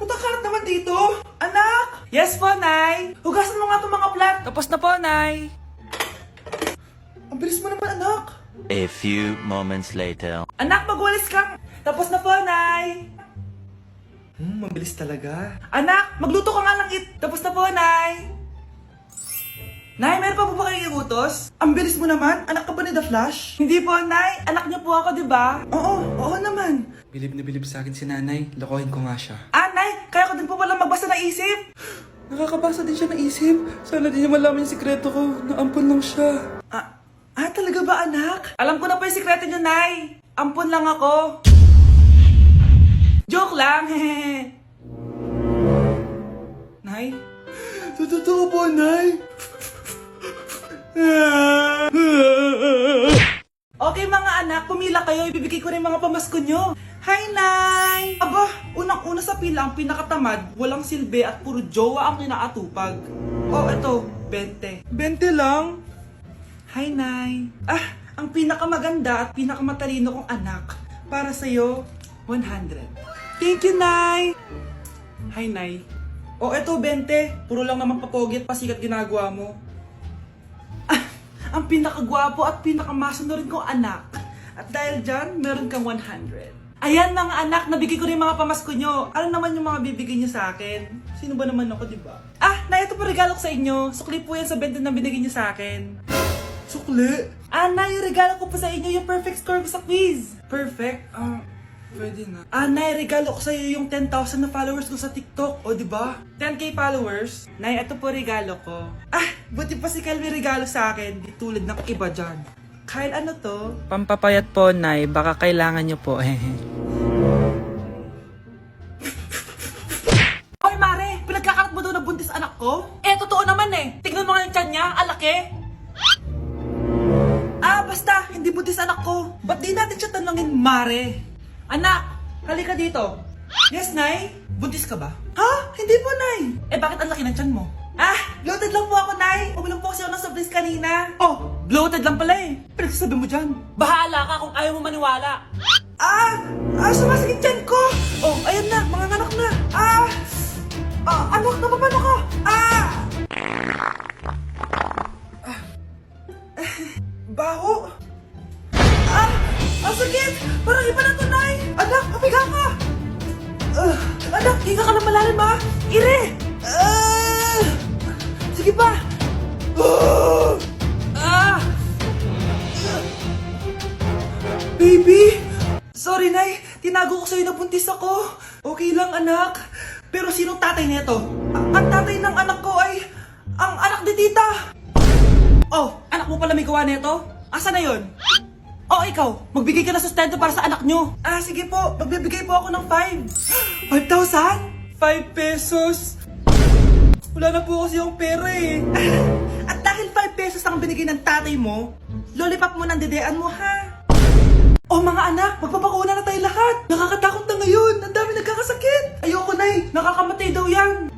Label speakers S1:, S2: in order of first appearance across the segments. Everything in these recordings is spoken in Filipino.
S1: Punta ka naman dito. Anak! Yes po, Nay. Hugasan mo nga itong mga plat. Tapos na po, Nay. Ang bilis mo naman, anak.
S2: A few moments later.
S1: Anak, magwalis ka. Tapos na po, Nay. Mabilis talaga. Anak, magluto ka nga ng Tapos na po, Nay. Nay, meron pa po ba kayong iutos? Ang bilis mo naman. Anak ka ba ni The Flash? Hindi po, Nay. Anak niyo po ako, di ba? Oo naman. Bilib na bilib sa akin si Nanay. Lokohin ko nga siya. Nay, kaya ko din po pala magbasa ng isip. Nakakabasa din siya ng isip. Sana din niya malaman yung sikreto ko. Naampon lang siya. Talaga ba, anak? Alam ko na po yung sikreto niyo, Nay. Ampon lang ako. Joke lang, hehe. Nay? Totoo po, Nay. Okay mga anak, pumila kayo. Ibibigay ko rin mga pamasko nyo. Hi, Nay! Aba, unang-una sa pila ang pinakatamad, walang silbi at puro jowa ang kinaatupag. Eto, 20. 20 lang? Hi, Nay. Ang pinakamaganda at pinakamatalino kong anak. Para sa'yo, 100. Thank you, Nay! Hi, Nay. Eto, 20. Puro lang naman papogi at pasikat ginagawa mo. Ang pinakagwapo at pinakamasano kong anak. At dahil dyan, meron kang 100. Ayan mga anak, nabigay ko rin mga pamasko nyo. Ano naman yung mga bibigay nyo sa akin? Sino ba naman ako, diba? Nay, ito po regalo ko sa inyo. Sukli po yan sa 20 na binigay nyo sa akin. Sukli? Nay, yung regalo ko po sa inyo, yung perfect score ko sa quiz. Perfect? Pwede na. Nay, regalo ko sa iyo yung 10,000 na followers ko sa TikTok. Diba? 10k followers. Nay, ito po regalo ko. Buti pa si Kyle may regalo sa akin. Di tulad ng iba dyan. Kyle, ano to? Pampapayat po, Nay. Baka kailangan nyo po. Hoy, Mare! Pinagkakarat mo daw na buntis anak ko? Totoo naman Tignan mo nga yung tiyan niya. Alaki. Basta. Hindi buntis anak ko. Ba't di natin siya tanongin, Mare? Anak, halika dito. Yes, Nay? Buntis ka ba? Hindi po, Nay. Bakit ang laki ng tiyan mo? Bloated lang po ako, Nay. Uminom po kasi ako ng surprise kanina. Bloated lang pala Pinagsasabi mo dyan. Bahala ka kung ayaw mo maniwala. Sumasakit tiyan ko. Ayan na, mga anak na. Anak, napapano ka? Baho. Ang sakit! Parang iba na to, Nay! Anak, papiga ka! Anak, higa ka lang malalim, ha? Ire! Sige pa! Baby! Sorry, Nay. Tinago ko sa'yo na buntis ako. Okay lang, anak. Pero sinong tatay nito? Ang tatay ng anak ko ay ang anak ni tita. Anak mo pala may gawa nito? Asa na yon? Ikaw, magbigay ka na sustento para sa anak nyo. Sige po, magbibigay po ako ng 5. 5,000? 5 pesos? Wala na po kasi yung pera At dahil 5 pesos ang binigay ng tatay mo, lollipop mo ng dedean mo, ha? Mga anak, magpapakuna na tayo lahat. Nakakatakot na ngayon, ang dami nagkakasakit. Ayoko, Nay, nakakamatay daw yan.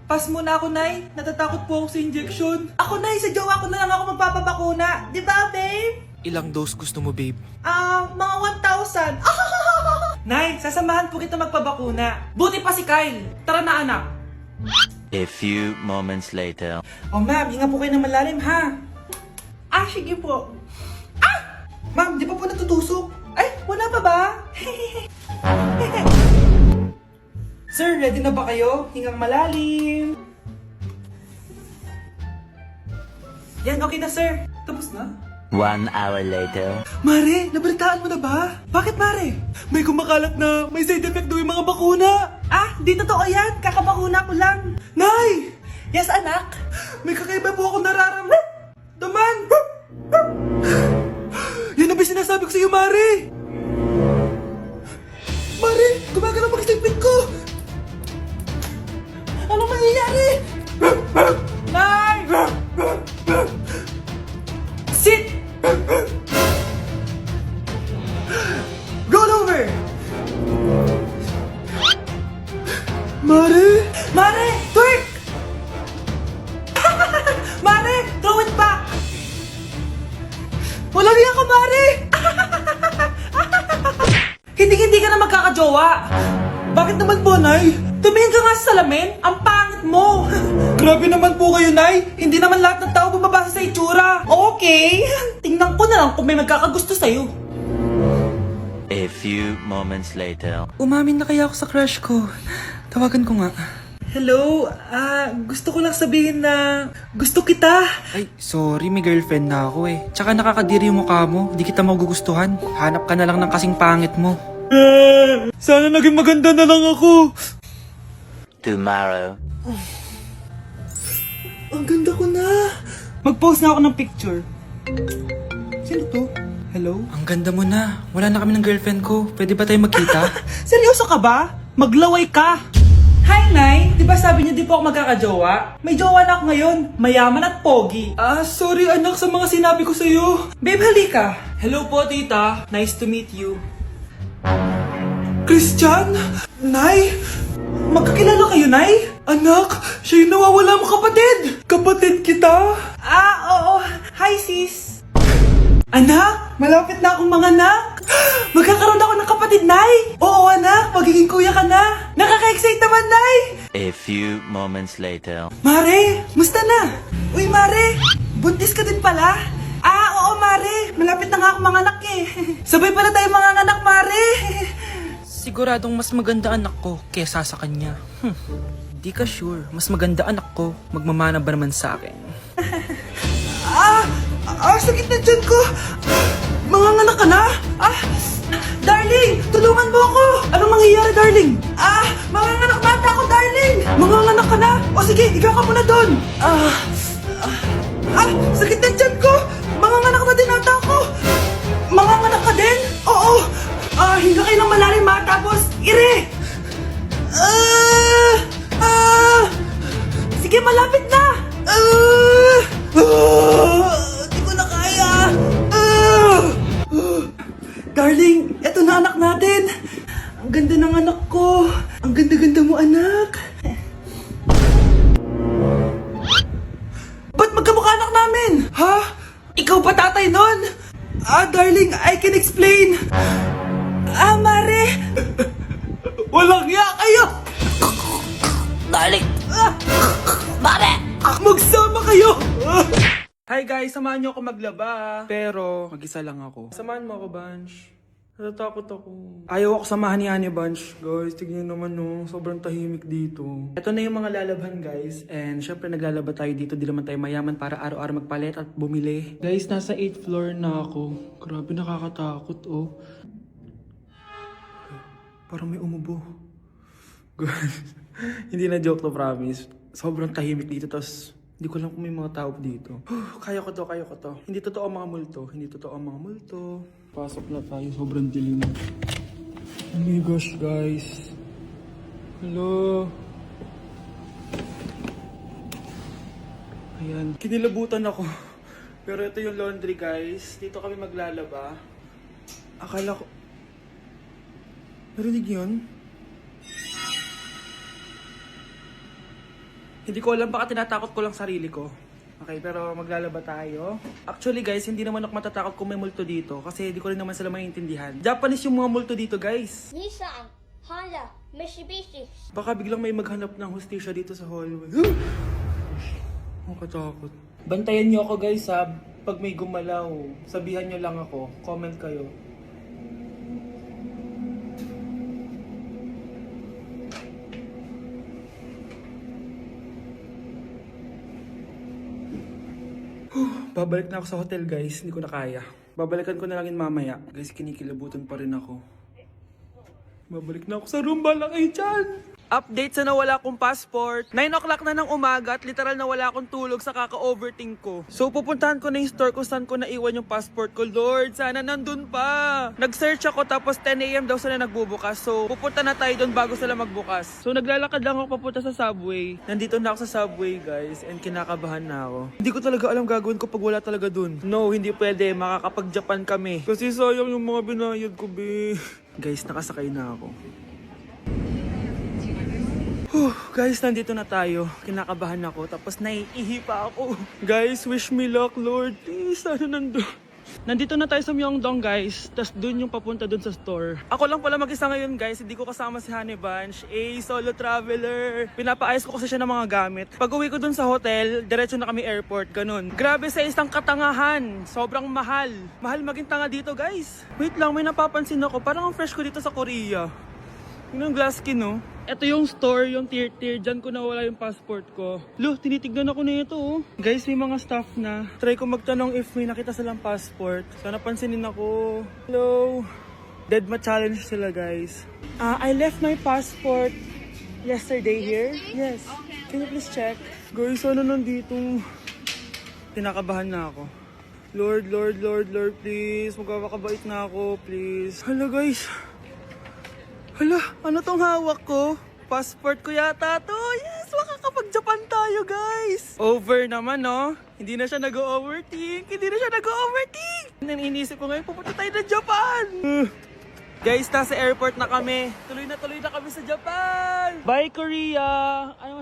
S1: Pass muna ako, Nay. Natatakot po ako sa injection. Ako, Nay, sa jowa ko na lang ako magpapabakuna. Di ba, babe?
S3: Ilang dose gusto mo, babe?
S1: Mga 1,000. Nay, sasamahan po kita magpabakuna. Buti pa si Kyle. Tara na, anak.
S2: A few moments later.
S1: Ma'am, hinga po kayo ng malalim, ha? Sige po. Ma'am, di pa po natutusok? Wala pa ba? Sir, ready na ba kayo? Hingang malalim. Yan, okay na, sir. Tapos na?
S2: 1 hour later.
S1: Mare, nabalitaan mo na ba? Bakit, Mare? May kumakalat na may side effect daw yung mga bakuna. Di totoo yan. Kakabakuna ko lang. Nay! Yes, anak? May kakaiba po ako nararamdaman. Yan ang sinasabi ko sa iyo, Mare. Mare, gumagalaw ang isipin ko. Anong mangyayari? Nay! Sit! Roll over! Mare! Mare! Twerk! Mare! Throw it back! Walang iya ka, Mare! Hindi ka na magkakajowa! Bakit naman po, Nay? Tumingin ka nga sa salamin. Ang pangit mo. Grabe naman po kayo, Nay. Hindi naman lahat ng tao bumabasa sa itsura. Okay. Tingnan ko na lang kung may magkakagusto sa'yo.
S2: A few moments later.
S1: Umamin na kaya ako sa crush ko. Tawagan ko nga. Hello, gusto ko lang sabihin na gusto kita.
S3: Ay, sorry, may girlfriend na ako eh. Tsaka nakakadiri yung mukha mo, di kita magugustuhan. Hanap ka na lang ng kasing pangit mo.
S1: Sana naging maganda na lang ako.
S2: Tomorrow.
S1: Ang ganda ko na. Mag-post na ako ng picture. Sino to? Hello?
S3: Ang ganda mo na. Wala na kami ng girlfriend ko. Pwede ba tayo magkita?
S1: Seryoso ka ba? Maglaway ka. Hi, Nay! Di ba sabi niyo di po ako magkakajowa? May jowa na ako ngayon. Mayaman at pogi. Sorry anak sa mga sinabi ko sa'yo. Babe, halika. Hello po, tita. Nice to meet you. Christian? Nay? Magkakilala kayo, Nay? Anak, siya yung nawawala mo kapatid. Kapatid kita? Oo. Hi, sis. Anak, malapit na akong manganak. Magkakaroon ako ng kapatid, Nay. Oo, anak, magiging kuya ka na. Nakaka-excite naman, Nay.
S2: A few moments later.
S1: Mare, musta na? Uy, Mare, buntis ka din pala? Oo, Mare. Malapit na nga akong manganak eh. Sabay pala tayo manganganak, Mare.
S3: Siguradong mas maganda anak ko kesa sa kanya. Di ka sure. Mas maganda anak ko. Magmamana ba naman sa akin?
S1: Sakit na dyan ko. Manganganak ka na? Darling, tulungan mo ako. Anong mangyayari, darling? Manganganak bata ako, darling. Manganganak ka na? O sige, ikaw ka muna doon. Sakit na dyan ko. Manganganak na din ata ako. Manganganak ka din? Oo. Hinga kayo ng malalim ha, tapos ire. Sige, malapit na. Di ko na kaya. Darling, eto na anak natin. Ang ganda ng anak ko. Ang ganda-ganda mo, anak. Ba't magkamukha anak namin? Ha? Ikaw ba tatay nun? Darling, I can explain. Mare. Walang hiya kayo.
S2: Darling! Mare!
S1: Magsama kayo. Hi guys, samahan niyo ako maglaba. Pero, mag-isa lang ako. Samahan mo ako, Bunch. Natatakot ako. Ayaw ako samahan ni Annie, Bunch. Guys, tignan naman no. Sobrang tahimik dito. Ito na yung mga lalabhan, guys. And syempre, naglalaba tayo dito. Di naman tayo mayaman para araw-araw magpalit at bumili. Guys, nasa 8th floor na ako. Grabe, nakakatakot, oh. Parang may umubo. Guys, hindi na joke to, promise. Sobrang tahimik dito, tapos hindi ko alam kung may mga tao dito. Kaya ko to. Hindi totoo ang mga multo. Pasok na tayo, sobrang dilim. Oh my gosh, guys. Hello. Ayan, kinilabutan ako. Pero ito yung laundry, guys. Dito kami maglalaba. Akala ko... Narinig yun? Hindi ko alam, baka tinatakot ko lang sarili ko. Okay, pero maglalaba tayo. Actually guys, hindi naman ako matatakot kung may multo dito kasi hindi ko rin naman sila maintindihan. Japanese yung mga multo dito, guys.
S4: Nissan, Honda, Mitsubishi.
S1: Baka biglang may maghanap ng hustisya dito sa hallway. Makatakot. Bantayan niyo ako, guys, ha. Pag may gumalaw, sabihan niyo lang ako. Comment kayo. Babalik na ako sa hotel, guys. Hindi ko na kaya. Babalikan ko na lang yun mamaya. Guys, kinikilabutan pa rin ako. Babalik na ako sa room. Bala kayo dyan. Update sa nawala kong passport. 9 o'clock na ng umaga at literal na wala akong tulog sa kaka-overthink ko. So pupuntahan ko na yung store kung saan ko naiwan yung passport ko. Lord, sana nandun pa. Nag-search ako tapos 10 AM daw sila nagbubukas. So pupunta na tayo doon bago sila magbukas. So naglalakad lang ako papunta sa subway. Nandito na ako sa subway, guys, and kinakabahan na ako. Hindi ko talaga alam gagawin ko pag wala talaga dun. No, hindi pwede. Makakapag-Japan kami. Kasi sayang yung mga binayad ko, be. Guys, nakasakay na ako. Guys, nandito na tayo. Kinakabahan ako. Tapos naiihi pa ako. Guys, wish me luck, Lord. Please, sana nandun.
S3: Nandito na tayo sa Myeongdong guys, tas dun yung papunta dun sa store. Ako lang pala mag-isa ngayon guys, hindi ko kasama si Honey Bunch. Solo traveler. Pinapaayos ko kasi siya ng mga gamit. Pag uwi ko dun sa hotel, diretso na kami airport, ganun. Grabe sa isang katangahan, sobrang mahal. Mahal maging tanga dito guys. Wait lang, may napapansin ako, parang ang fresh ko dito sa Korea. Yun ang glass skin, no? Ito yung store, yung tier. Diyan ko nawala yung passport ko. Lo, tinitignan ako na ito, oh. Guys, may mga staff na. Try ko magtanong if may nakita silang passport. Sana pansinin ako. Hello? Deadma challenge sila, guys. I left my passport yesterday here. Yes. Can you please check? Guys, ano nandito? Tinakabahan na ako. Lord, please. Magkakabait na ako, please. Hello, guys. Hala, ano tong hawak ko? Passport ko yata to. Yes, makakapag-Japan tayo, guys. Over naman, no? Hindi na siya nag-overthink. Iniisip ko ngayon, pupunta tayo ng Japan. Guys, nasa airport na kami. Tuloy na kami sa Japan. Bye, Korea. Ano